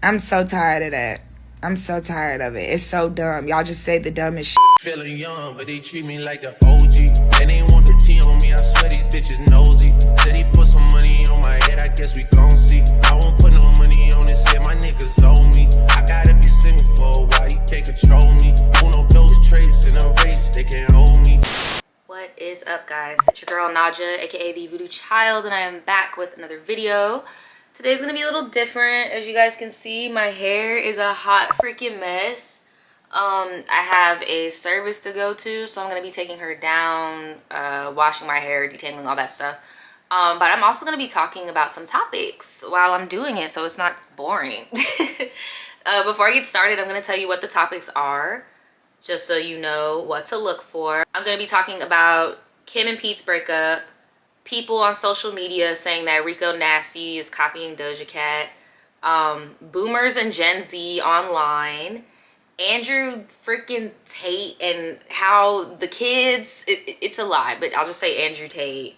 I'm so tired of that. I'm so tired of it. It's so dumb. Y'all just say the dumbest shit. Feeling young, but they treat me like the OG. And they want the T on me, I swear these bitches nosy. Said he put some money on my head, I guess we gon' see. I won't put no money on this head, my niggas owe me. I gotta be single for a while, you can't control me. Who know those traits in a race, they can't hold me. What is up, guys? It's your girl Naja, aka the Voodoo Child, and I am back with another video. Today's gonna be a little different. As you guys can see, my hair is a hot freaking mess. I have a service to go to, so I'm gonna be taking her down, washing my hair, detangling, all that stuff. But I'm also gonna be talking about some topics while I'm doing it, so it's not boring. Before I get started, I'm gonna tell you what the topics are, just so you know what to look for. I'm gonna be talking about Kim and Pete's breakup, people on social media saying that Rico Nasty is copying Doja Cat, boomers and Gen Z online, Andrew freaking Tate and how the kids, it's a lie, but I'll just say Andrew Tate.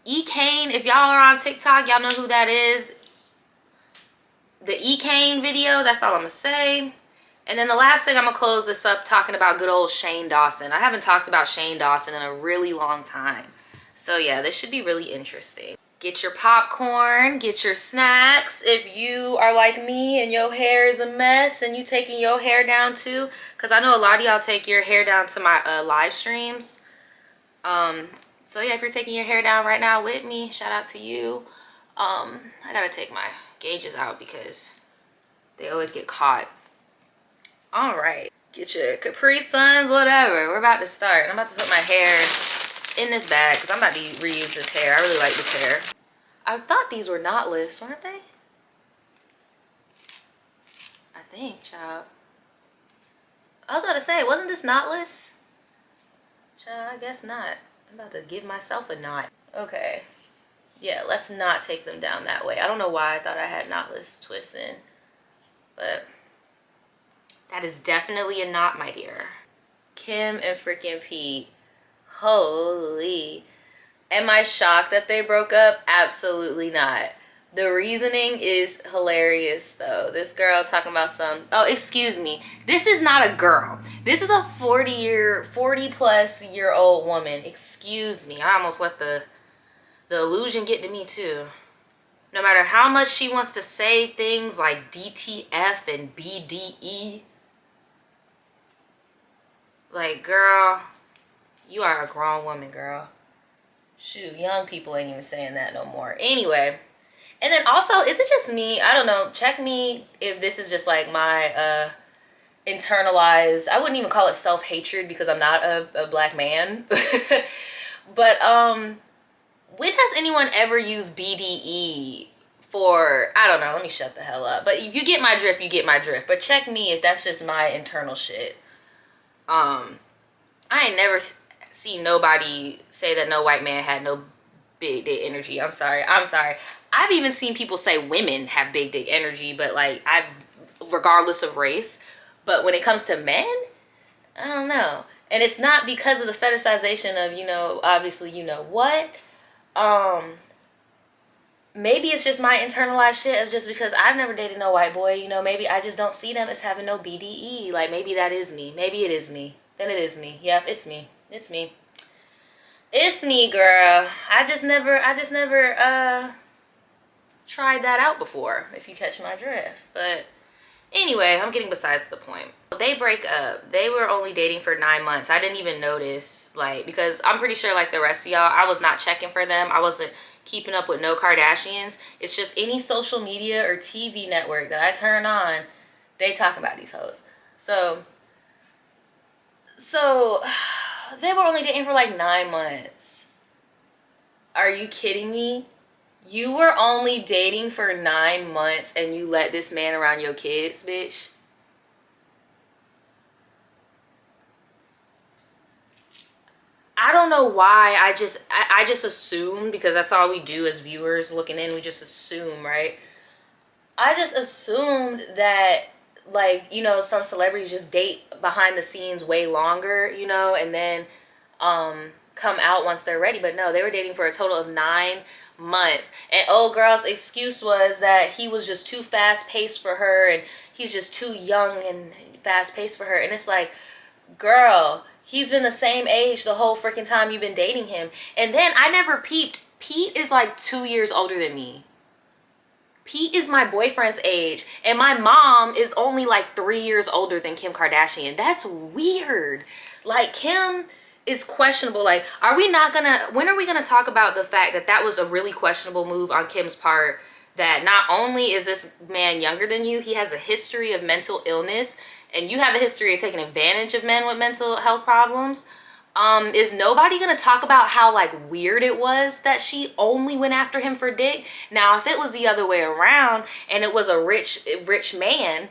E-Kane, if y'all are on TikTok, y'all know who that is. The E-Kane video, that's all I'm gonna say. And then the last thing, I'm gonna close this up talking about good old Shane Dawson. I haven't talked about Shane Dawson in a really long time. So yeah, this should be really interesting. Get your popcorn, get your snacks. If you are like me and your hair is a mess and you taking your hair down too, because I know a lot of y'all take your hair down to my live streams. So yeah, if you're taking your hair down right now with me, shout out to you. I gotta take my gauges out because they always get caught. All right, get your Capri Suns, whatever. We're about to start. I'm about to put my hair in this bag because I'm about to reuse this hair. I really like this hair. I thought these were knotless, weren't they? I think, child. I was about to say, wasn't this knotless? Child, I guess not. I'm about to give myself a knot. Okay. Yeah, let's not take them down that way. I don't know why I thought I had knotless twists in, but that is definitely a knot, my dear. Kim and freaking Pete. Holy. Am I shocked that they broke up? Absolutely not. The reasoning is hilarious though. This girl talking about some, oh, excuse me. This is not a girl. This is a 40 plus year old woman. Excuse me. I almost let the illusion get to me too. No matter how much she wants to say things like DTF and BDE. Like, girl, you are a grown woman, girl. Shoot, young people ain't even saying that no more. Anyway, and then also, is it just me? I don't know. Check me if this is just like my internalized, I wouldn't even call it self-hatred because I'm not a black man. But when has anyone ever used BDE for, I don't know, let me shut the hell up. But you get my drift, you get my drift. But check me if that's just my internal shit. I ain't never seen nobody say that no white man had no big dick energy. I'm sorry. I've even seen people say women have big dick energy, but like, regardless of race. But when it comes to men, I don't know. And it's not because of the fetishization of, you know, obviously, you know what? Maybe it's just my internalized shit of just because I've never dated no white boy, you know, maybe I just don't see them as having no BDE. Like, maybe that is me. Maybe it is me. Then it is me. Yep, it's me. It's me. It's me, girl. I just never tried that out before, if you catch my drift. But anyway, I'm getting besides the point. They break up. They were only dating for 9 months. I didn't even notice, like, because I'm pretty sure like the rest of y'all, I was not checking for them. I wasn't keeping up with no Kardashians. It's just any social media or TV network that I turn on, they talk about these hoes. So they were only dating for like 9 months. Are you kidding me? You were only dating for 9 months and you let this man around your kids, bitch? I don't know why. I just assume, because that's all we do as viewers looking in. We just assume, right? I just assumed that, like, you know, some celebrities just date behind the scenes way longer, you know, and then come out once they're ready. But no, they were dating for a total of 9 months. And old girl's excuse was that he was just too fast paced for her, and he's just too young and fast paced for her. And it's like, girl, he's been the same age the whole freaking time you've been dating him. And then I never peeped. Pete is like 2 years older than me. Pete is my boyfriend's age, and my mom is only like 3 years older than Kim Kardashian. That's weird. Like, Kim is questionable. Like, when are we gonna talk about the fact that that was a really questionable move on Kim's part? That not only is this man younger than you, he has a history of mental illness, and you have a history of taking advantage of men with mental health problems. Is nobody gonna talk about how like weird it was that she only went after him for dick? Now, if it was the other way around and it was a rich man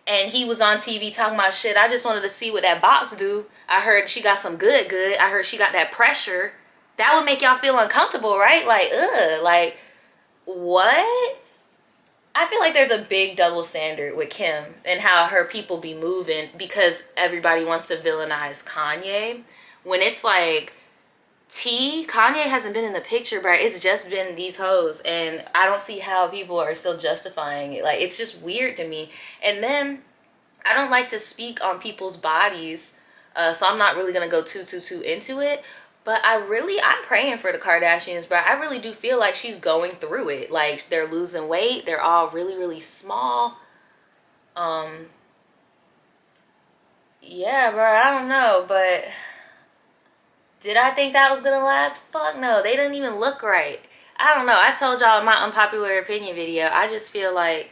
and he was on TV talking about shit, I just wanted to see what that box do. I heard she got some good. I heard she got that pressure. That would make y'all feel uncomfortable, right? Like, ugh, like, what? I feel like there's a big double standard with Kim and how her people be moving because everybody wants to villainize Kanye. When it's like, Kanye hasn't been in the picture, but it's just been these hoes. And I don't see how people are still justifying it. Like, it's just weird to me. And then, I don't like to speak on people's bodies. So I'm not really going to go too into it. But I'm praying for the Kardashians, but I really do feel like she's going through it. Like, they're losing weight. They're all really, really small. Yeah, bro, I don't know, but did I think that was gonna last? Fuck no, they didn't even look right. I don't know. I told y'all in my unpopular opinion video, I just feel like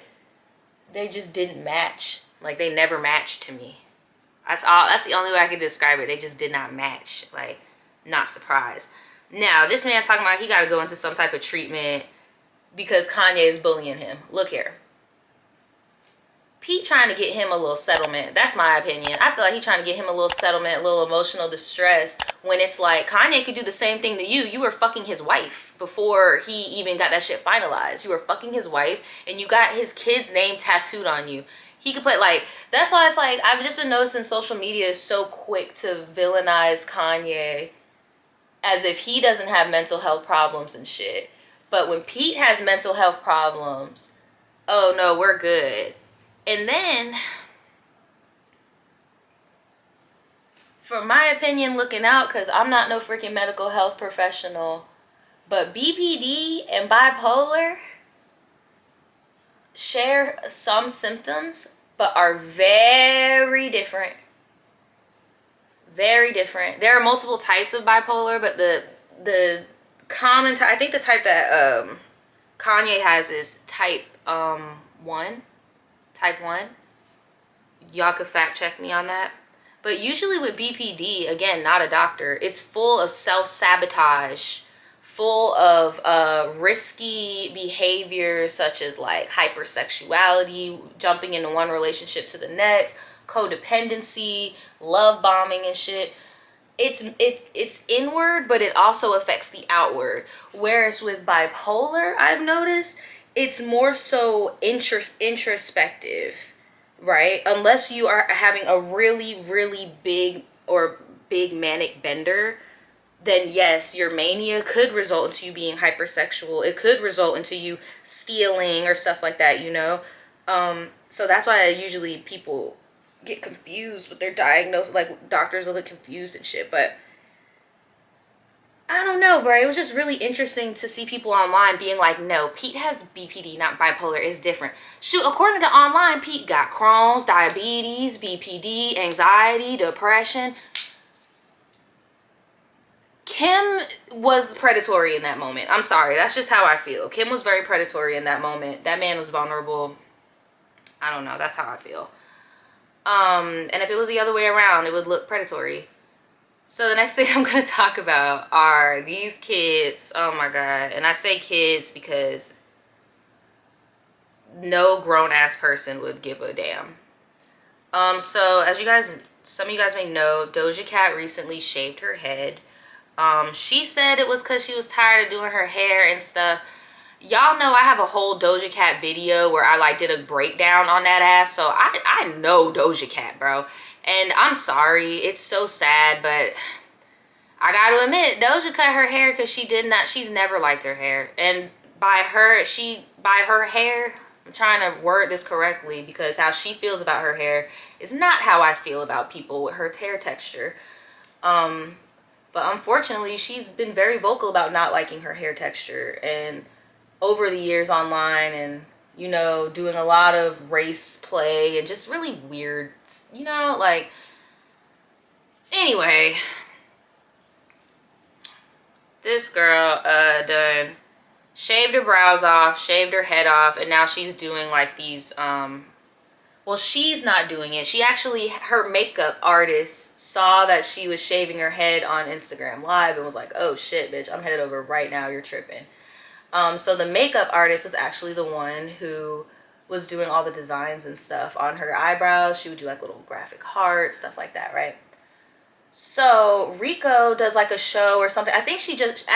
they just didn't match. Like, they never matched to me. That's the only way I could describe it. They just did not match. Like, not surprised. Now, this man talking about he got to go into some type of treatment because Kanye is bullying him. Look here. Pete trying to get him a little settlement. That's my opinion. I feel like he's trying to get him a little settlement, a little emotional distress, when it's like, Kanye could do the same thing to you. You were fucking his wife before he even got that shit finalized. You were fucking his wife, and you got his kid's name tattooed on you. He could put, like, that's why it's like, I've just been noticing social media is so quick to villainize Kanye as if he doesn't have mental health problems and shit. But when Pete has mental health problems, oh no, we're good. And then, for my opinion, looking out, because I'm not no freaking medical health professional, but BPD and bipolar share some symptoms, but are very different. Very different. There are multiple types of bipolar, but the common type, I think the type that Kanye has is type 1. Type 1. Y'all could fact check me on that. But usually with BPD, again, not a doctor, it's full of self-sabotage, full of risky behavior such as like hypersexuality, jumping into one relationship to the next, codependency, love bombing and shit. It's inward, but it also affects the outward. Whereas with bipolar, I've noticed, it's more so introspective, right? Unless you are having a really, really big manic bender, then yes, your mania could result into you being hypersexual. It could result into you stealing or stuff like that, you know? So that's why usually people get confused with their diagnosis. Like, doctors will get confused and shit, but I don't know, bro. It was just really interesting to see people online being like, no, Pete has BPD, not bipolar. It's different. Shoot, according to online, Pete got Crohn's, diabetes, BPD, anxiety, depression. Kim was predatory in that moment. I'm sorry. That's just how I feel. Kim was very predatory in that moment. That man was vulnerable. I don't know. That's how I feel. And if it was the other way around, it would look predatory. So the next thing I'm going to talk about are these kids. Oh my God. And I say kids because no grown-ass person would give a damn. So as some of you guys may know, Doja Cat recently shaved her head. She said it was because she was tired of doing her hair and stuff. Y'all know I have a whole Doja Cat video where I like did a breakdown on that ass. So I know Doja Cat, bro. And I'm sorry, it's so sad, but I gotta admit, Doja cut her hair because she's never liked her hair. And by her hair, I'm trying to word this correctly because how she feels about her hair is not how I feel about people with her hair texture. But unfortunately, she's been very vocal about not liking her hair texture. And over the years online and, you know, doing a lot of race play and just really weird, you know, like, anyway. This girl done shaved her brows off, shaved her head off, and now she's doing like these, well, she's not doing it. She actually, her makeup artist saw that she was shaving her head on Instagram Live and was like, oh shit, bitch, I'm headed over right now, you're tripping. So the makeup artist was actually the one who was doing all the designs and stuff on her eyebrows. She would do like little graphic hearts, stuff like that, right? So Rico does like a show or something. I think she just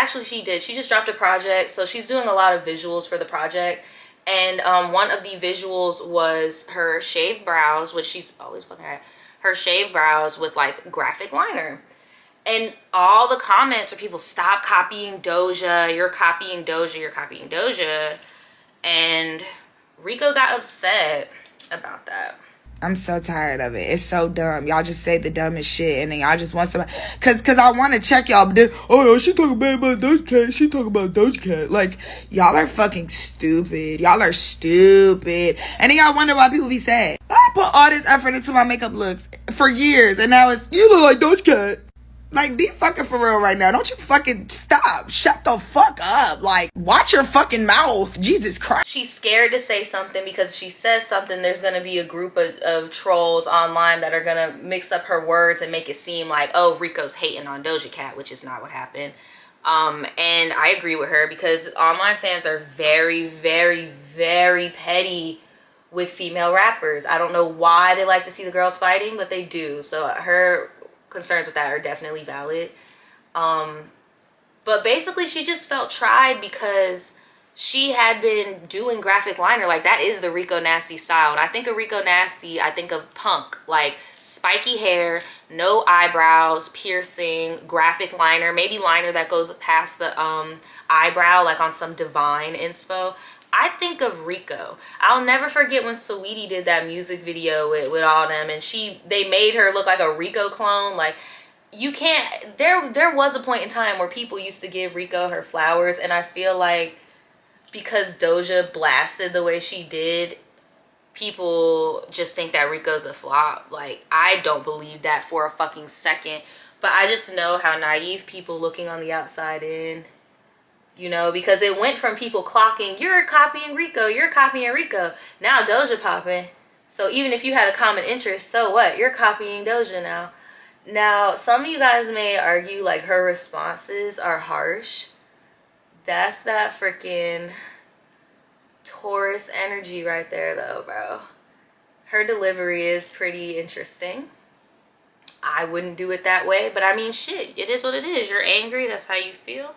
dropped a project. So she's doing a lot of visuals for the project. And one of the visuals was her shaved brows, which she's always fucking had. Her shaved brows with like graphic liner. And all the comments are people, stop copying Doja. You're copying Doja. You're copying Doja. And Rico got upset about that. I'm so tired of it. It's so dumb. Y'all just say the dumbest shit and then y'all just want somebody. Cause I want to check y'all, but then, oh, she talking bad about Doja Cat. She talking about Doja Cat. Like, y'all are fucking stupid. Y'all are stupid. And then y'all wonder why people be sad. I put all this effort into my makeup looks for years and now it's, you look like Doja Cat. Like, be fucking for real right now. Don't you fucking stop. Shut the fuck up. Like, watch your fucking mouth. Jesus Christ. She's scared to say something because she says something, there's going to be a group of trolls online that are going to mix up her words and make it seem like, oh, Rico's hating on Doja Cat, which is not what happened. And I agree with her because online fans are very, very, very petty with female rappers. I don't know why they like to see the girls fighting, but they do. So her concerns with that are definitely valid. But basically she just felt tried because she had been doing graphic liner. Like, that is the Rico Nasty style. And I think of Rico Nasty, I think of punk, like spiky hair, no eyebrows, piercing, graphic liner, maybe liner that goes past the eyebrow, like on some Divine inspo. I think of Rico. I'll never forget when Saweetie did that music video with all them, and they made her look like a Rico clone. Like, you can't, there was a point in time where people used to give Rico her flowers, and I feel like because Doja blasted the way she did, people just think that Rico's a flop. Like, I don't believe that for a fucking second, but I just know how naive people looking on the outside in. You know, because it went from people clocking, you're copying Rico, you're copying Rico. Now Doja popping. So even if you had a common interest, so what? You're copying Doja now. Now, some of you guys may argue like her responses are harsh. That's that freaking Taurus energy right there though, bro. Her delivery is pretty interesting. I wouldn't do it that way, but I mean, shit, it is what it is. You're angry, that's how you feel.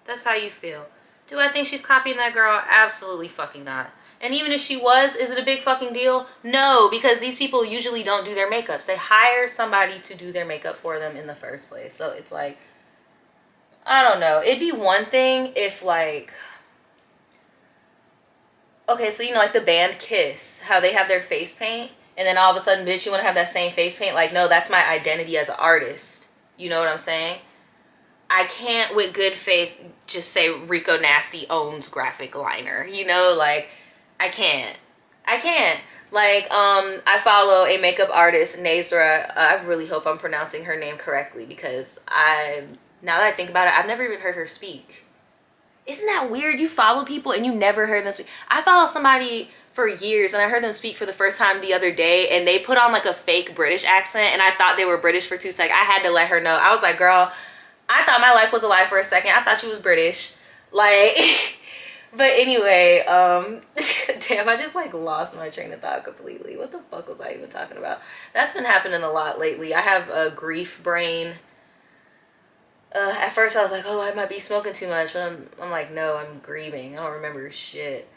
That's how you feel. Do I think she's copying that girl? Absolutely fucking not. And even if she was, is it a big fucking deal? No, because these people usually don't do their makeups. They hire somebody to do their makeup for them in the first place. So it's like, I don't know. It'd be one thing if like, okay, so you know like the band Kiss, how they have their face paint and then all of a sudden, bitch, you want to have that same face paint? Like, no, that's my identity as an artist. You know what I'm saying? I can't with good faith just say Rico Nasty owns graphic liner. You know, like, I can't. Like, I follow a makeup artist, Nazra. I really hope I'm pronouncing her name correctly because now that I think about it, I've never even heard her speak. Isn't that weird? You follow people and you never heard them speak. I follow somebody for years and I heard them speak for the first time the other day and they put on like a fake British accent and I thought they were British for 2 seconds. I had to let her know. I was like, girl, I thought my life was a lie for a second. I thought you was British. Like, but anyway, damn, I just like lost my train of thought completely. What the fuck was I even talking about? That's been happening a lot lately. I have a grief brain. At first I was like, oh, I might be smoking too much, but I'm like, no, I'm grieving. I don't remember shit.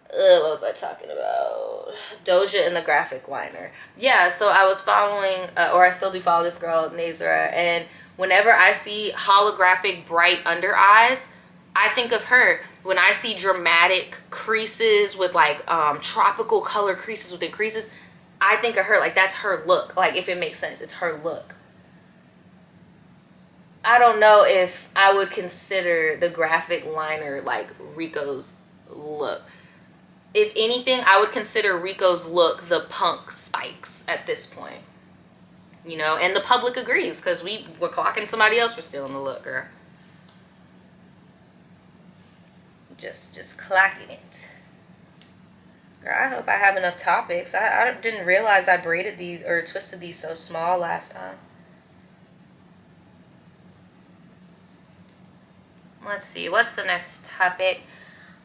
What was I talking about? Doja and the graphic liner. Yeah, so I was following, or I still do follow this girl, Nazra, and Whenever I see holographic bright under eyes, I think of her. When I see dramatic creases with like tropical color creases within creases, I think of her. Like, that's her look. Like, if it makes sense, it's her look. I don't know if I would consider the graphic liner like Rico's look. If anything, I would consider Rico's look the punk spikes at this point. You know, and the public agrees, because we were clocking somebody else for stealing the look, girl. Just clocking it. Girl, I hope I have enough topics. I didn't realize I braided these or twisted these so small last time. Let's see, what's the next topic?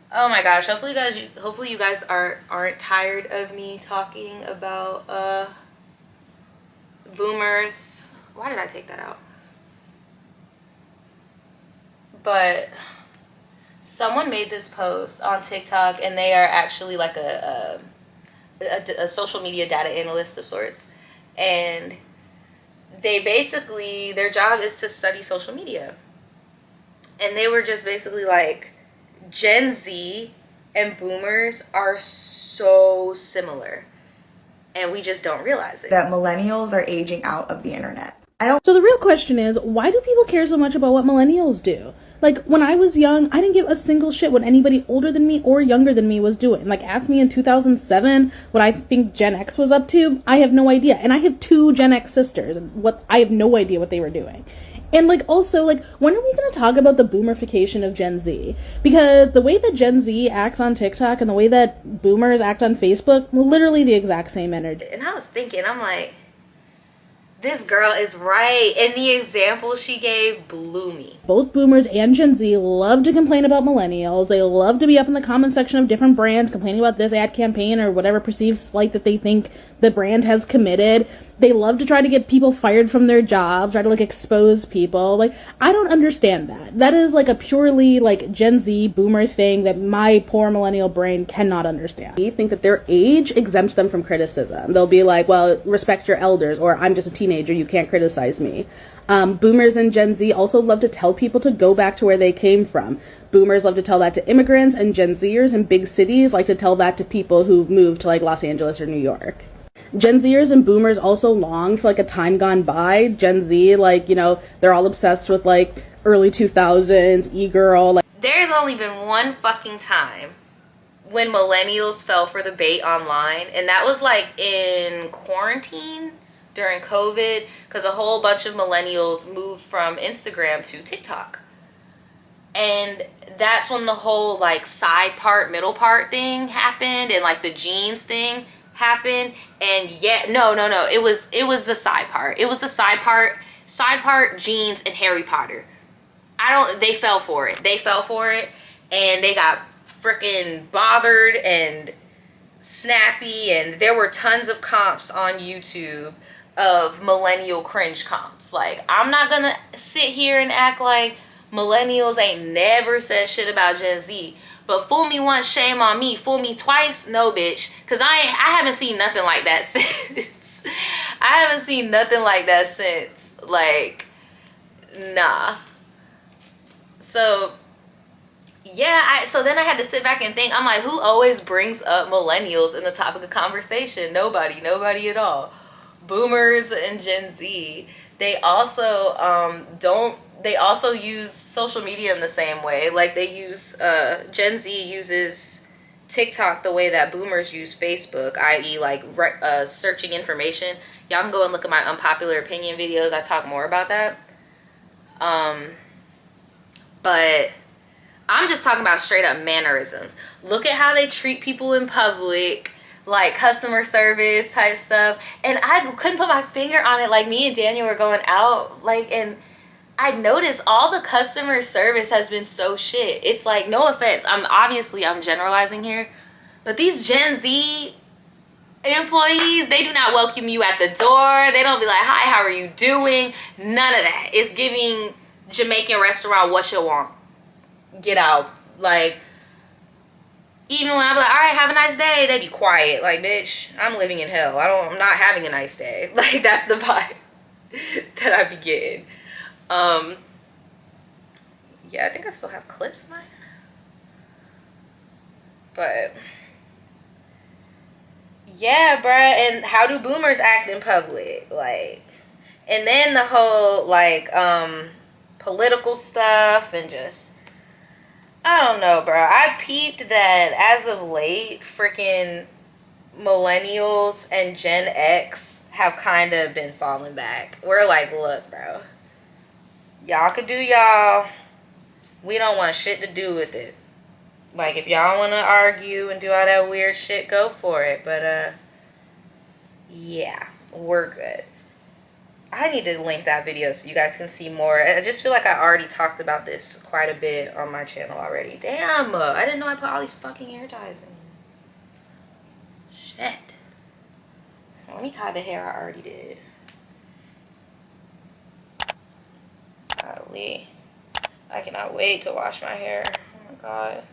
Oh my gosh, hopefully you guys aren't tired of me talking about boomers. Why did I take that out? But someone made this post on TikTok, and they are actually like a social media data analyst of sorts, and they basically, their job is to study social media. And they were just basically like, Gen Z and boomers are so similar, and we just don't realize it. That millennials are aging out of the internet. So the real question is, why do people care so much about what millennials do? Like, when I was young, I didn't give a single shit what anybody older than me or younger than me was doing. Like, ask me in 2007 what I think Gen X was up to. I have no idea. And I have 2 Gen X sisters, and I have no idea what they were doing. And, like, also, like, when are we going to talk about the boomerification of Gen Z? Because the way that Gen Z acts on TikTok and the way that boomers act on Facebook, literally the exact same energy. And I was thinking, I'm like, this girl is right. And the example she gave blew me. Both boomers and Gen Z love to complain about millennials. They love to be up in the comment section of different brands complaining about this ad campaign or whatever perceived slight that they think the brand has committed. They love to try to get people fired from their jobs, try to, like, expose people. Like, I don't understand that. That is, like, a purely, like, Gen Z boomer thing that my poor millennial brain cannot understand. They think that their age exempts them from criticism. They'll be like, well, respect your elders, or I'm just a teenager, you can't criticize me. Boomers and Gen Z also love to tell people to go back to where they came from. Boomers love to tell that to immigrants, and Gen Zers in big cities like to tell that to people who moved to, like, Los Angeles or New York. Gen Zers and boomers also long for, like, a time gone by. Gen Z, like, you know, they're all obsessed with, like, early 2000s, e-girl. Like, there's only been one fucking time when millennials fell for the bait online, and that was, like, in quarantine during COVID, because a whole bunch of millennials moved from Instagram to TikTok. And that's when the whole, like, side part, middle part thing happened, and, like, the jeans thing happened. And it was the side part. It was the side part, jeans, and Harry Potter. They fell for it, and they got freaking bothered and snappy, and there were tons of comps on YouTube of millennial cringe comps. Like, I'm not gonna sit here and act like millennials ain't never said shit about Gen Z. But fool me once, shame on me. Fool me twice, no bitch. Because I haven't seen nothing like that since. I haven't seen nothing like that since. Like, nah. So, yeah, so then I had to sit back and think. I'm like, who always brings up millennials in the topic of conversation? Nobody at all. Boomers and Gen Z. They also they also use social media in the same way. Like, they use, Gen Z uses TikTok the way that boomers use Facebook, i.e. like searching information. Y'all can go and look at my unpopular opinion videos. I talk more about that. But I'm just talking about straight up mannerisms. Look at how they treat people in public, like customer service type stuff. And I couldn't put my finger on it. Like, me and Daniel were going out, like, and I noticed all the customer service has been so shit. It's like, no offense, I'm generalizing here, but these Gen Z employees, they do not welcome you at the door. They don't be like, hi, how are you doing? None of that. It's giving Jamaican restaurant, what you want, get out. Like, even when I be like, all right, have a nice day, they be quiet. Like, bitch, I'm living in hell. I'm not having a nice day. Like, that's the vibe that I be getting. Yeah, I think I still have clips of mine. But yeah, bruh. And how do boomers act in public? Like, and then the whole like political stuff and just, I don't know, bro. I peeped that as of late, freaking millennials and Gen X have kind of been falling back. We're like, look, bro, y'all could do y'all. We don't want shit to do with it. Like, if y'all want to argue and do all that weird shit, go for it. But, yeah, we're good. I need to link that video so you guys can see more. I just feel like I already talked about this quite a bit on my channel already. Damn, I didn't know I put all these fucking hair ties in. Shit. Let me tie the hair I already did. Golly. I cannot wait to wash my hair. Oh my god.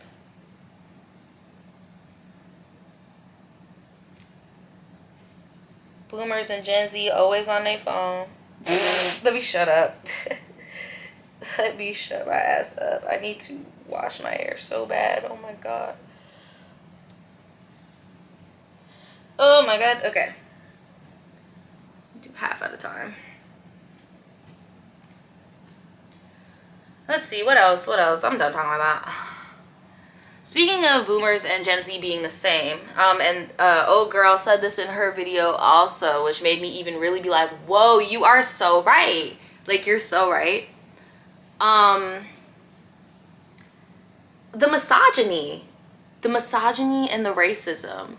Boomers and Gen Z always on their phone. Let me shut up. Let me shut my ass up. I need to wash my hair so bad. Oh my god. Oh my god. Okay. Do half at a time. Let's see. What else? What else? I'm done talking about that. Speaking of boomers and Gen Z being the same, and old girl said this in her video also, which made me even really be like, whoa, you are so right. Like, you're so right. The misogyny and the racism.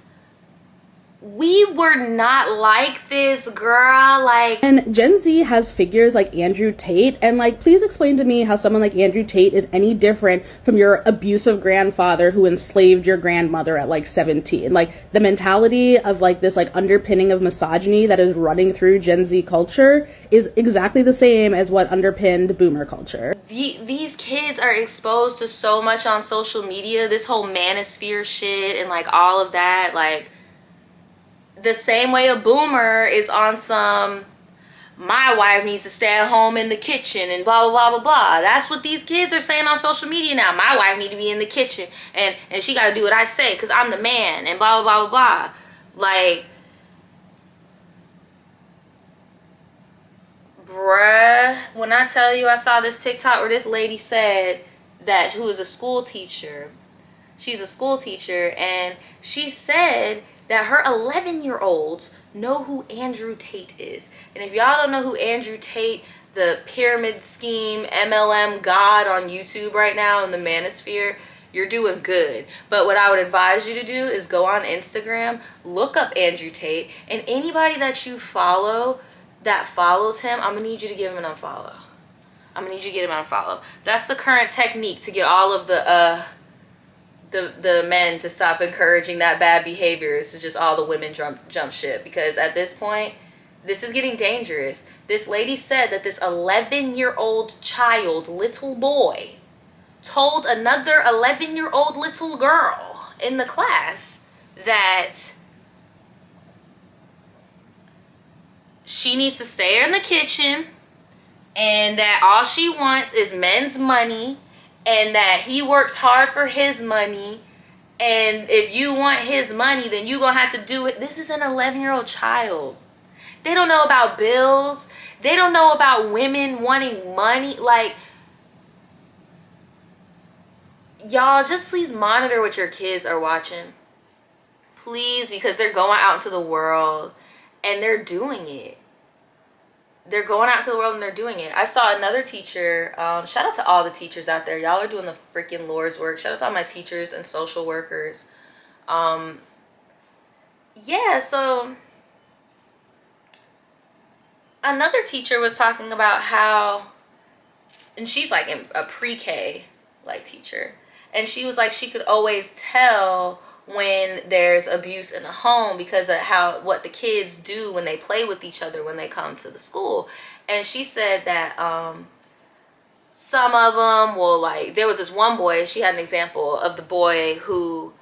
We were not like this, girl. Like, and Gen Z has figures like Andrew Tate, and like, please explain to me how someone like Andrew Tate is any different from your abusive grandfather who enslaved your grandmother at like 17. Like, the mentality of like this like underpinning of misogyny that is running through Gen Z culture is exactly the same as what underpinned boomer culture. These kids are exposed to so much on social media, this whole manosphere shit and like all of that, like, the same way a boomer is on some, my wife needs to stay at home in the kitchen and blah, blah, blah, blah, blah. That's what these kids are saying on social media now. My wife need to be in the kitchen and she got to do what I say because I'm the man and blah, blah, blah, blah, blah. Like, bruh, when I tell you I saw this TikTok where this lady said that, who is a school teacher, she's a school teacher, and she said that her 11-year-olds know who Andrew Tate is. And if y'all don't know who Andrew Tate, the pyramid scheme MLM god on YouTube right now in the manosphere, you're doing good. But what I would advise you to do is go on Instagram, look up Andrew Tate, and anybody that you follow that follows him, I'm gonna need you to give him an unfollow. I'm gonna need you to get him an unfollow. That's the current technique to get all of the men to stop encouraging that bad behavior, is to just all the women jump ship, because at this point this is getting dangerous. This lady said that this 11-year-old child, little boy, told another 11-year-old little girl in the class that she needs to stay in the kitchen and that all she wants is men's money, and that he works hard for his money, and if you want his money, then you gonna have to do it. This is an 11-year-old child. They don't know about bills. They don't know about women wanting money. Like, y'all, just please monitor what your kids are watching. Please, because they're going out into the world and they're doing it. They're going out to the world and they're doing it. I saw another teacher. Shout out to all the teachers out there. Y'all are doing the freaking Lord's work. Shout out to all my teachers and social workers. Yeah, so another teacher was talking about how, and she's like a pre-K like teacher, and she was like, she could always tell when there's abuse in the home because of what the kids do when they play with each other when they come to the school. And she said that some of them will, like, there was this one boy, she had an example of the boy who,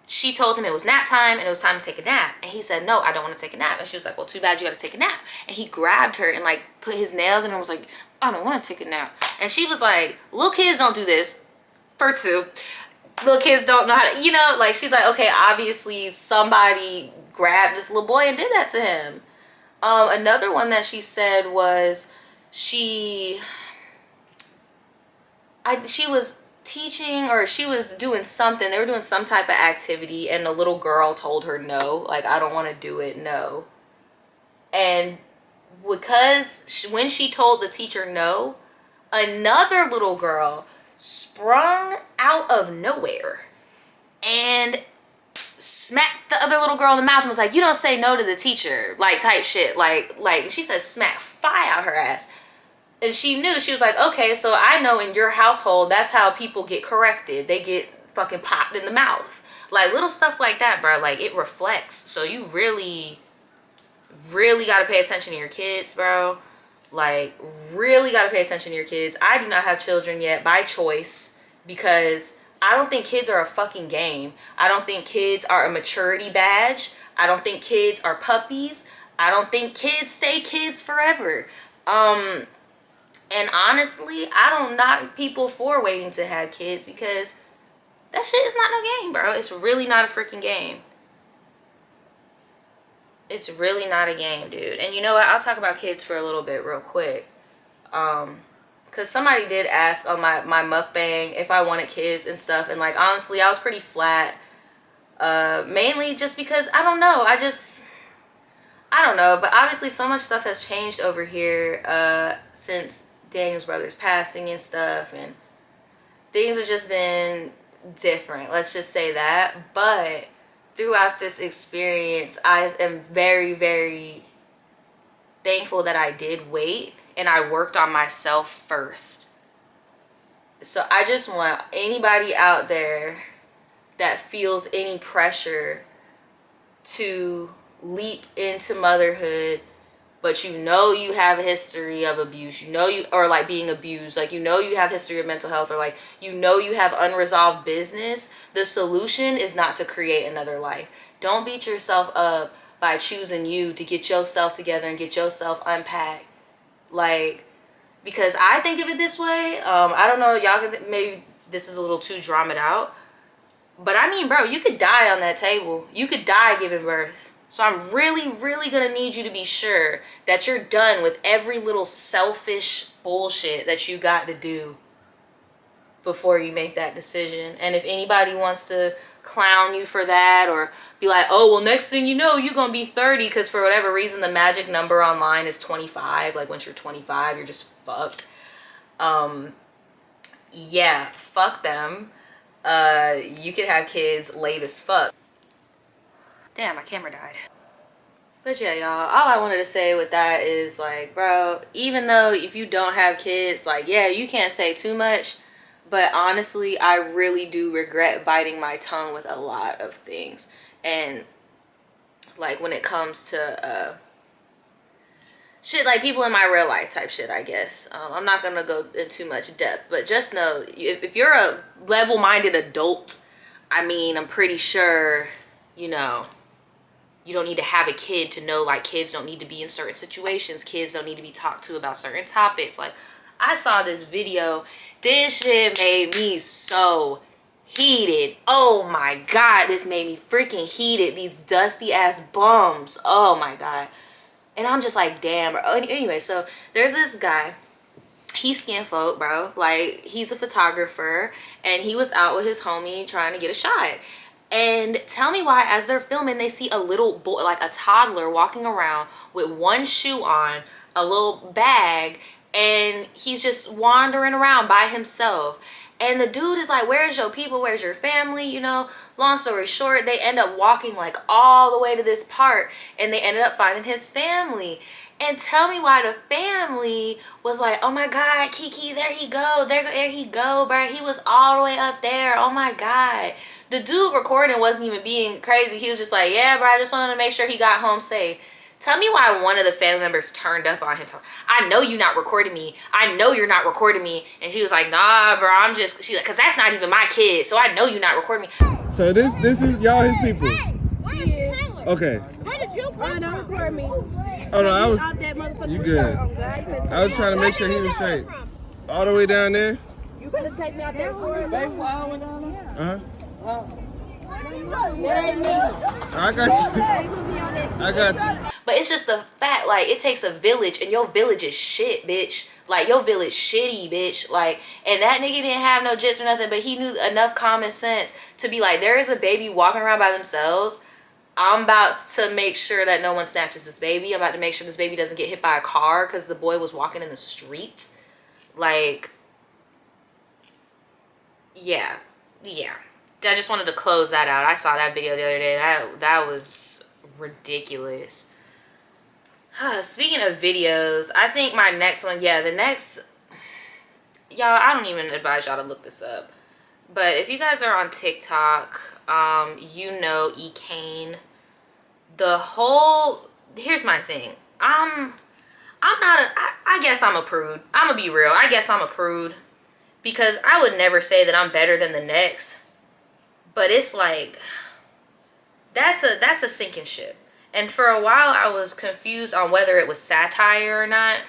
she told him it was nap time and it was time to take a nap, and he said, no, I don't want to take a nap. And she was like, well, too bad, you got to take a nap. And he grabbed her and like put his nails in and was like I don't want to take a nap. And she was like, little kids don't do this. For two, little kids don't know how to, you know, like, she's like, okay, obviously somebody grabbed this little boy and did that to him. Another one that she said was she was teaching, or she was doing something. They were doing some type of activity, and the little girl told her no, like, I don't want to do it, no. And because when she told the teacher no, another little girl sprung out of nowhere and smacked the other little girl in the mouth and was like, you don't say no to the teacher, like, type shit. Like she said, smack fire out her ass. And she knew. She was like, okay, so I know in your household, that's how people get corrected. They get fucking popped in the mouth. Like, little stuff like that, bro. Like, it reflects. So you really, really got to pay attention to your kids, bro. Like, really got to pay attention to your kids. I do not have children yet by choice, because I don't think kids are a fucking game. I don't think kids are a maturity badge. I don't think kids are puppies. I don't think kids stay kids forever. And honestly, I don't knock people for waiting to have kids, because that shit is not no game, bro. It's really not a freaking game. It's really not a game, dude. And you know what? I'll talk about kids for a little bit real quick. Because somebody did ask on my mukbang if I wanted kids and stuff. And, like, honestly, I was pretty flat. Mainly just because, I don't know. I don't know. But obviously so much stuff has changed over here since Daniel's brother's passing and stuff. And things have just been different. Let's just say that. But throughout this experience, I am very, very thankful that I did wait and I worked on myself first. So I just want anybody out there that feels any pressure to leap into motherhood, but you know you have a history of abuse, you know you, or like being abused, like, you know you have history of mental health, or like, you know you have unresolved business, the solution is not to create another life. Don't beat yourself up by choosing you to get yourself together and get yourself unpacked. Like, because I think of it this way, I don't know, y'all can, maybe this is a little too dramaed out, but I mean, bro, you could die on that table. You could die giving birth. So I'm really, really going to need you to be sure that you're done with every little selfish bullshit that you got to do before you make that decision. And if anybody wants to clown you for that, or be like, oh, well, next thing you know, you're going to be 30, because for whatever reason, the magic number online is 25. Like, once you're 25, you're just fucked. Yeah, fuck them. You could have kids late as fuck. Damn, my camera died. But yeah, y'all, all I wanted to say with that is, like, bro, even though if you don't have kids, like, yeah, you can't say too much, but honestly, I really do regret biting my tongue with a lot of things. And, like, when it comes to shit, like, people in my real life type shit, I guess. I'm not gonna go into too much depth, but just know, if you're a level-minded adult, I mean, I'm pretty sure, you know, you don't need to have a kid to know, like, kids don't need to be in certain situations. Kids don't need to be talked to about certain topics. Like, I saw this video. This shit made me so heated. Oh my God, this made me freaking heated. These dusty ass bums. Oh my God. And I'm just like, damn, bro. Anyway, so there's this guy. He's skin folk, bro. Like, he's a photographer, and he was out with his homie trying to get a shot. And tell me why, as they're filming, they see a little boy, like a toddler, walking around with one shoe on, a little bag, and he's just wandering around by himself. And the dude is like, where's your people? Where's your family? You know, long story short, they end up walking like all the way to this park, and they ended up finding his family. And tell me why the family was like, oh my God, Kiki, there he go. There he go, bro. He was all the way up there. Oh my God. The dude recording wasn't even being crazy. He was just like, yeah, bro, I just wanted to make sure he got home safe. Tell me why one of the family members turned up on him. I know you're not recording me. I know you're not recording me. And she was like, nah, bro, I'm just, she's like, because that's not even my kid. So I know you're not recording me. So this is y'all his people. Hey, where's Taylor? Okay. Where did you come from? Don't record me. Oh no, you good. I was trying to make sure he was straight. All the way down there? You better take me out there. Uh-huh. I got you. I got you. But it's just the fact, like, it takes a village, and your village is shit, bitch. Like, your village shitty, bitch. Like, and that nigga didn't have no jits or nothing, but he knew enough common sense to be like, there is a baby walking around by themselves. I'm about to make sure that no one snatches this baby. I'm about to make sure this baby doesn't get hit by a car because the boy was walking in the street. Like, yeah. I just wanted to close that out. I saw that video the other day. That was ridiculous. Speaking of videos, I think my next one, y'all, I don't even advise y'all to look this up. But if you guys are on TikTok, you know E-Kane. Here's my thing. I guess I'm a prude. I'm gonna be real. I guess I'm a prude. Because I would never say that I'm better than the next. But it's like, that's a sinking ship. And for a while, I was confused on whether it was satire or not.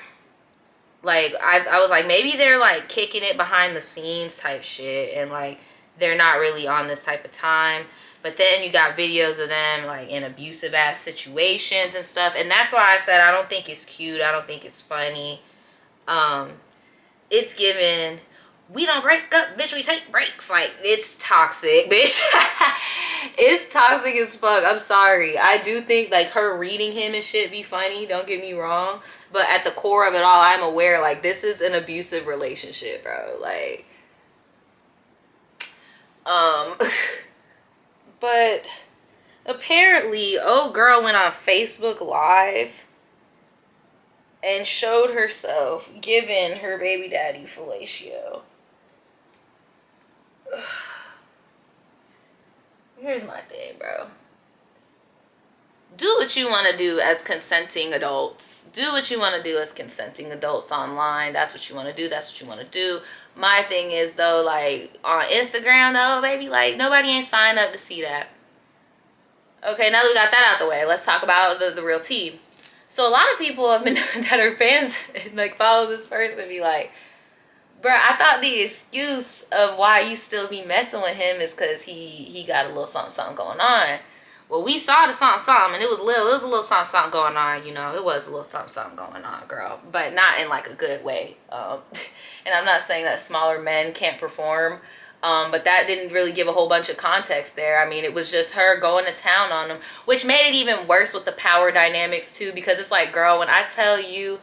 Like, I was like, maybe they're, like, kicking it behind the scenes type shit. And, like, they're not really on this type of time. But then you got videos of them, like, in abusive-ass situations and stuff. And that's why I said I don't think it's cute. I don't think it's funny. It's given... We don't break up, bitch, we take breaks. Like, it's toxic, bitch. It's toxic as fuck. I'm sorry. I do think, like, her reading him and shit be funny. Don't get me wrong. But at the core of it all, I'm aware, like, this is an abusive relationship, bro. Like, but apparently, old girl went on Facebook Live and showed herself giving her baby daddy fellatio. Here's my thing, bro. Do what you want to do as consenting adults. Do what you want to do as consenting adults online. That's what you want to do. That's what you want to do. My thing is, though, like, on Instagram, though, baby, like, nobody ain't signed up to see that. Okay, now that we got that out the way, let's talk about the real tea. So a lot of people have been that are fans and, like, follow this person and be like, bruh, I thought the excuse of why you still be messing with him is because he got a little something going on. Well, we saw the something, and it was a little something going on, you know. It was a little something going on, girl. But not in, like, a good way. And I'm not saying that smaller men can't perform. But that didn't really give a whole bunch of context there. I mean, it was just her going to town on him, which made it even worse with the power dynamics, too. Because it's like, girl, when I tell you,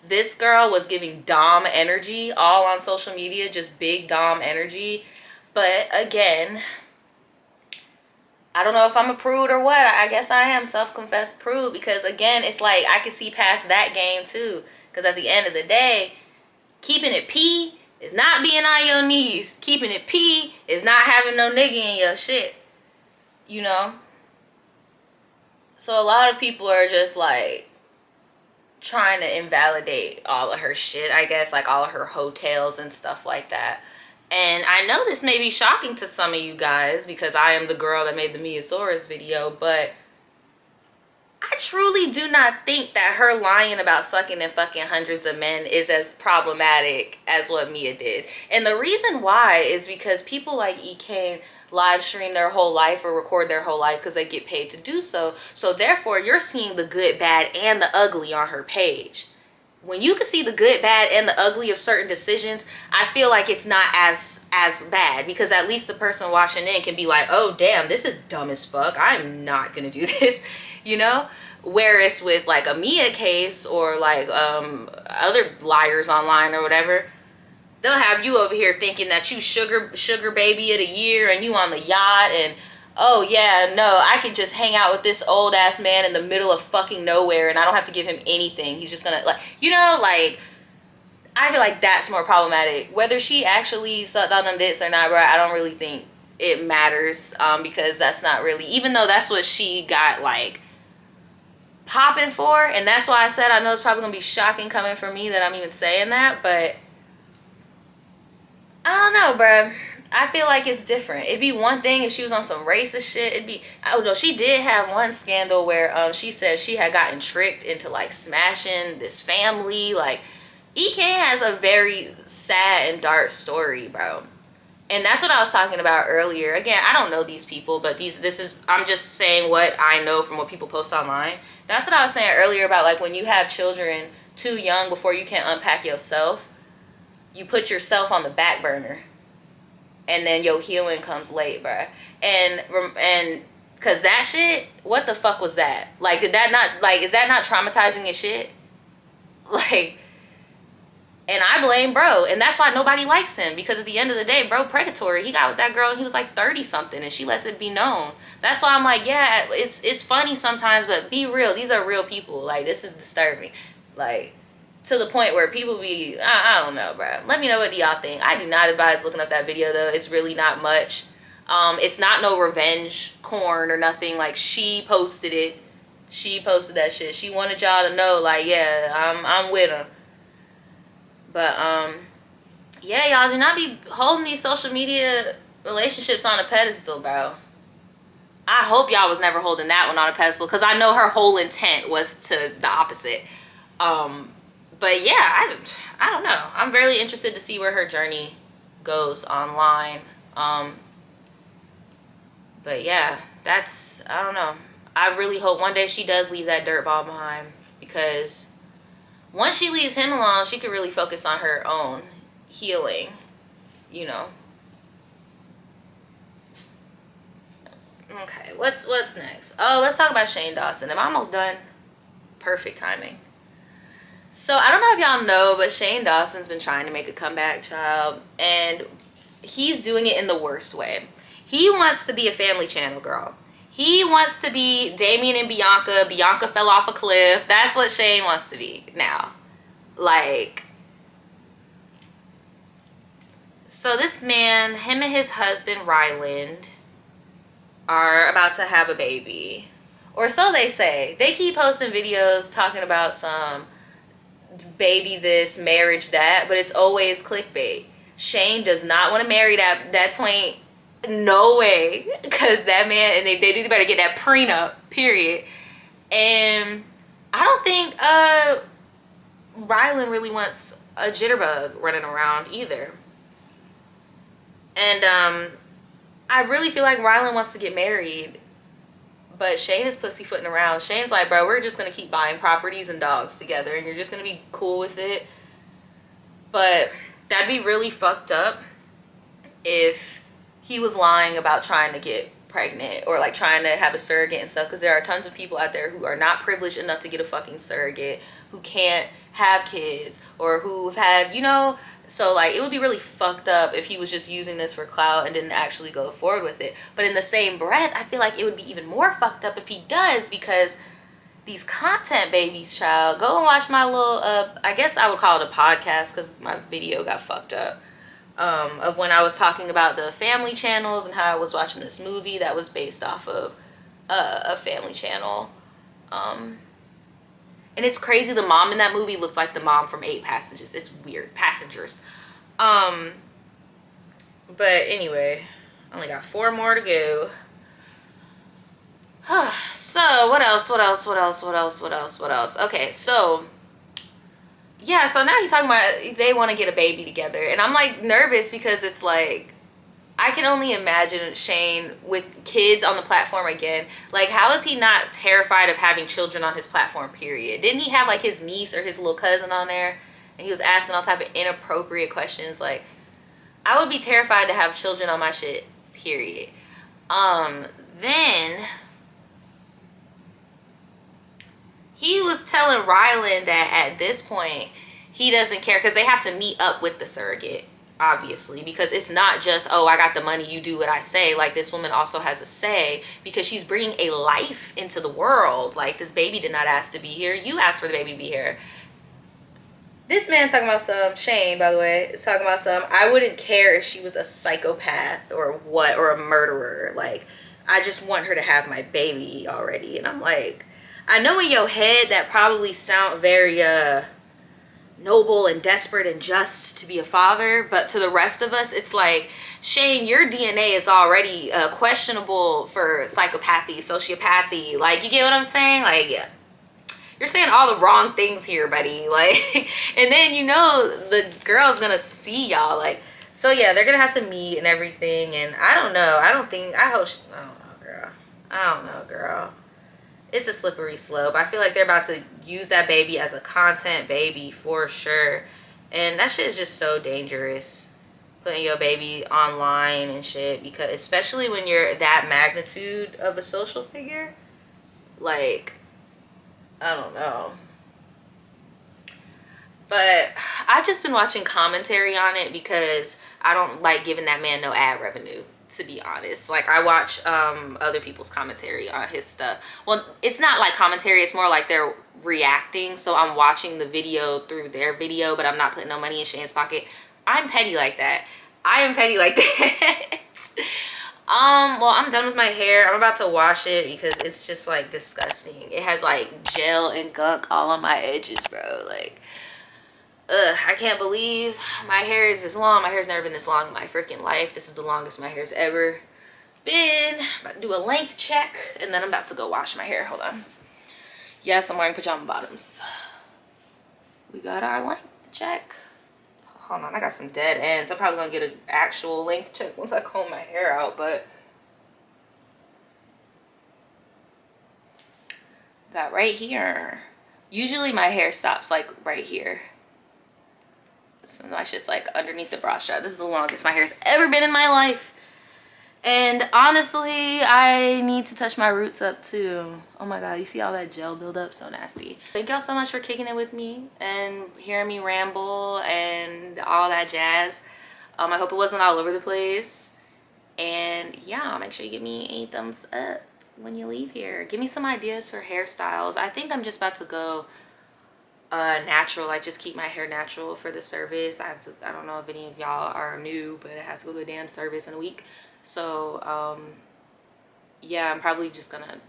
this girl was giving Dom energy all on social media, just big Dom energy. But again, I don't know if I'm a prude or what. I guess I am self-confessed prude because, again, it's like I can see past that game too. Because at the end of the day, keeping it P is not being on your knees. Keeping it P is not having no nigga in your shit. You know? So a lot of people are just like trying to invalidate all of her shit, I guess, like all of her hotels and stuff like that. And I know this may be shocking to some of you guys because I am the girl that made the Miasaurus video, but I truly do not think that her lying about sucking and fucking hundreds of men is as problematic as what Mia did. And the reason why is because people like E-Kane live stream their whole life or record their whole life because they get paid to do so. So therefore, you're seeing the good, bad, and the ugly on her page. When you can see the good, bad, and the ugly of certain decisions, I feel like it's not as bad because at least the person watching in can be like, oh, damn, this is dumb as fuck. I'm not going to do this, you know? Whereas with like a Mia case or like other liars online or whatever, they'll have you over here thinking that you sugar baby of the year and you on the yacht and oh yeah, no, I can just hang out with this old ass man in the middle of fucking nowhere and I don't have to give him anything. He's just gonna, like, you know, like, I feel like that's more problematic. Whether she actually sucked on them dicks or not, bro, I don't really think it matters because that's not really, even though that's what she got, like, popping for, and that's why I said I know it's probably gonna be shocking coming from me that I'm even saying that, but I don't know, bruh. I feel like it's different. It'd be one thing if she was on some racist shit. It'd be, oh no, she did have one scandal where she said she had gotten tricked into like smashing this family. Like, E-Kane has a very sad and dark story, bro. And that's what I was talking about earlier. Again, I don't know these people, but I'm just saying what I know from what people post online. That's what I was saying earlier about like when you have children too young before you can unpack yourself, you put yourself on the back burner. And then your healing comes late, bruh. And cause that shit, what the fuck was that? Like, did that not, like, is that not traumatizing as shit? Like, and I blame bro. And that's why nobody likes him. Because at the end of the day, bro, predatory. He got with that girl and he was like 30 something and she lets it be known. That's why I'm like, yeah, it's funny sometimes, but be real. These are real people. Like, this is disturbing. Like, to the point where people be, I don't know, bro. Let me know what y'all think. I do not advise looking up that video, though. It's really not much. It's not no revenge porn or nothing. Like, she posted it. She posted that shit. She wanted y'all to know, like, yeah, I'm with her. But, yeah, y'all do not be holding these social media relationships on a pedestal, bro. I hope y'all was never holding that one on a pedestal, because I know her whole intent was to the opposite. But yeah, I don't know. I'm very interested to see where her journey goes online. But yeah, I don't know. I really hope one day she does leave that dirtball behind, because once she leaves him alone, she could really focus on her own healing, you know. Okay, what's next? Oh, let's talk about Shane Dawson. Am I almost done? Perfect timing. So, I don't know if y'all know, but Shane Dawson's been trying to make a comeback, child. And he's doing it in the worst way. He wants to be a Family Channel girl. He wants to be Damien and Bianca. Bianca fell off a cliff. That's what Shane wants to be now. Like, so this man, him and his husband, Ryland, are about to have a baby. Or so they say. They keep posting videos talking about some baby this, marriage that, but it's always clickbait. Shane does not want to marry that twain. No way. Because that man, and they do better get that prenup, period. And I don't think Ryland really wants a jitterbug running around either. And I really feel like Ryland wants to get married, but Shane is pussyfooting around. Shane's like, bro, we're just going to keep buying properties and dogs together, and you're just going to be cool with it. But that'd be really fucked up if he was lying about trying to get pregnant or like trying to have a surrogate and stuff, because there are tons of people out there who are not privileged enough to get a fucking surrogate, who can't have kids, or who've had, you know. So, like, it would be really fucked up if he was just using this for clout and didn't actually go forward with it. But in the same breath, I feel like it would be even more fucked up if he does, because these content babies, child, go and watch my little, I guess I would call it a podcast because my video got fucked up, of when I was talking about the family channels and how I was watching this movie that was based off of a family channel. And it's crazy, the mom in that movie looks like the mom from 8 Passages. It's weird. Passengers. But anyway, I only got 4 more to go. So, what else? Okay, so, yeah, so now he's talking about they want to get a baby together. And I'm, like, nervous because it's, like, I can only imagine Shane with kids on the platform again. Like, how is he not terrified of having children on his platform, period? Didn't he have, like, his niece or his little cousin on there? And he was asking all type of inappropriate questions. Like, I would be terrified to have children on my shit, period. Then he was telling Ryland that at this point, he doesn't care because they have to meet up with the surrogate. Obviously, because it's not just, oh, I got the money, you do what I say. Like, this woman also has a say because she's bringing a life into the world. Like, this baby did not ask to be here. You asked for the baby to be here. This man talking about some, Shane, by the way, is talking about some, I wouldn't care if she was a psychopath or what, or a murderer. Like, I just want her to have my baby already. And I'm like, I know in your head that probably sound very, noble and desperate and just to be a father, but to the rest of us, it's like, Shane, your DNA is already questionable for psychopathy, sociopathy. Like, you get what I'm saying? Like, yeah. You're saying all the wrong things here, buddy. Like, and then, you know, the girl's gonna see y'all. Like, so yeah, they're gonna have to meet and everything. And I don't know. I don't know, girl. I don't know, girl. It's a slippery slope. I feel like they're about to use that baby as a content baby for sure. And that shit is just so dangerous. Putting your baby online and shit. Because especially when you're that magnitude of a social figure. Like, I don't know. But I've just been watching commentary on it because I don't like giving that man no ad revenue, to be honest. Like, I watch other people's commentary on his stuff. Well, it's not like commentary, it's more like they're reacting. So I'm watching the video through their video, but I'm not putting no money in Shane's pocket. I'm petty like that. I am petty like that. Well, I'm done with my hair. I'm about to wash it because it's just like disgusting. It has like gel and gunk all on my edges, bro. Like, ugh, I can't believe my hair is this long. My hair's never been this long in my freaking life. This is the longest my hair's ever been. I'm about to do a length check and then I'm about to go wash my hair. Hold on. Yes, I'm wearing pajama bottoms. We got our length check. Hold on, I got some dead ends. I'm probably gonna get an actual length check once I comb my hair out, but got right here. Usually my hair stops like right here. So my shit's like underneath the bra strap. This is the longest my hair's ever been in my life. And honestly, I need to touch my roots up too. Oh my God, you see all that gel buildup? So nasty. Thank y'all so much for kicking it with me and hearing me ramble and all that jazz. I hope it wasn't all over the place. And yeah, make sure you give me a thumbs up when you leave here. Give me some ideas for hairstyles. I think I'm just about to go natural. I just keep my hair natural for the service. I don't know if any of y'all are new, but I have to go to a damn service in a week. So yeah, I'm probably just gonna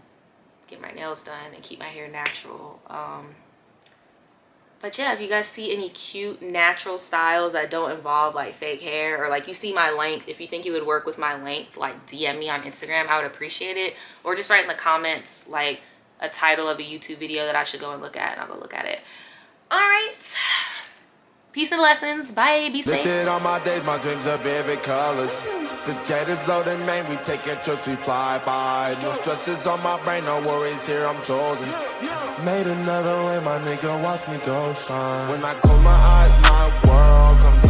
get my nails done and keep my hair natural. But yeah, if you guys see any cute natural styles that don't involve like fake hair, or like you see my length, if you think it would work with my length, like DM me on Instagram, I would appreciate it. Or just write in the comments like a title of a YouTube video that I should go and look at, and I'll go look at it. All right, peace and blessings. Bye. Be safe. Lifted on my days, my dreams are vivid colors. The jet is loaded, man, we taking trips, we fly by. No stresses on my brain, no worries here, I'm chosen. Made another way, my nigga, watch me go shine. When I close my eyes, my world comes